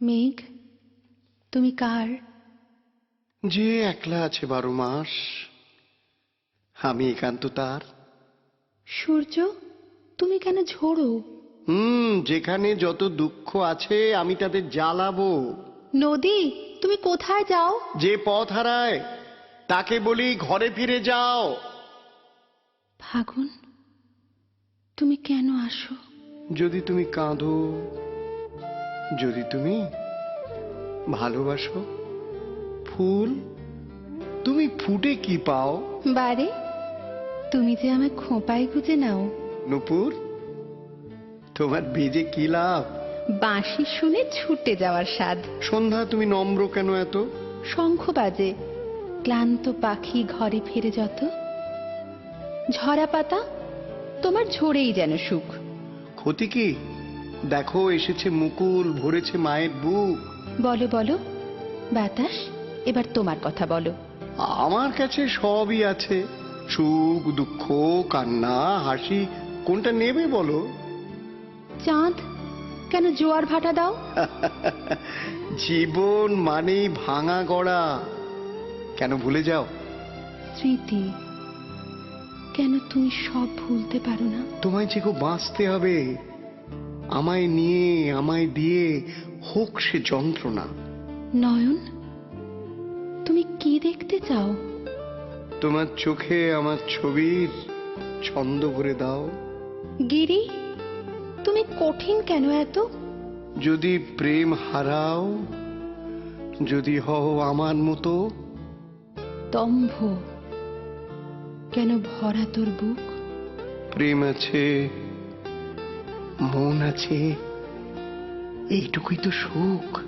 মেঘ, তুমি কার? যে একলা আছে 12 মাস, আমি একান্ত তার। সূর্য, তুমি কেন ঝোড়ো? যেখানে যত দুঃখ আছে আমি তাদের জ্বালাবো। নদী, তুমি কোথায় যাও? যে পথ হারায় তাকে বলি ঘরে ফিরে যাও। ফাগুন, তুমি কেন আসো? যদি তুমি কাঁদো, যদি তুমি ভালোবাসো, ফুল তুমি ফুটে কি পাও? বারে, তুমি যে আমায় খোঁপায় গুজে নাও। নূপুর, তোমার বেজে কি লাভ? বাঁশি শুনে ছুটে যাওয়ার স্বাদ। সন্ধ্যা, তুমি নম্র কেন এত? শঙ্খ বাজে, ক্লান্ত পাখি ঘরে ফিরে যত। ঝরা পাতা, তোমার ঝরেই যেন সুখ। ক্ষতি কি? দেখো এসেছে মুকুল, ভরেছে মায়ের বুক। বলো বলো, বাতাস, এবার তোমার কথা বলো। আমার কাছে সবই আছে, সুখ, দুঃখ, কান্না, হাসি, কোনটা নেবে বলো? চাঁদ, কেন জোয়ার ভাটা দাও? জীবন মানেই ভাঙা গড়া, কেন ভুলে যাও? স্মৃতি, কেন তুমি সব ভুলতে পারো না? তোমায় যে গো বাঁচতে হবে, আমায় নিয়ে আমায় দিয়ে, হোক সে যন্ত্রণা। নয়ন, তুমি কি দেখতে চাও? তোমার চোখে আমার ছবির ছন্দ ভরে দাও। গিরি, তুমি কঠিন কেন এত? যদি প্রেম হারাও, যদি হও আমার মতো। দম্ভ, কেন ভরা তোর বুক? প্রেম আছে, মন আছে, এইটুকুই তো সুখ।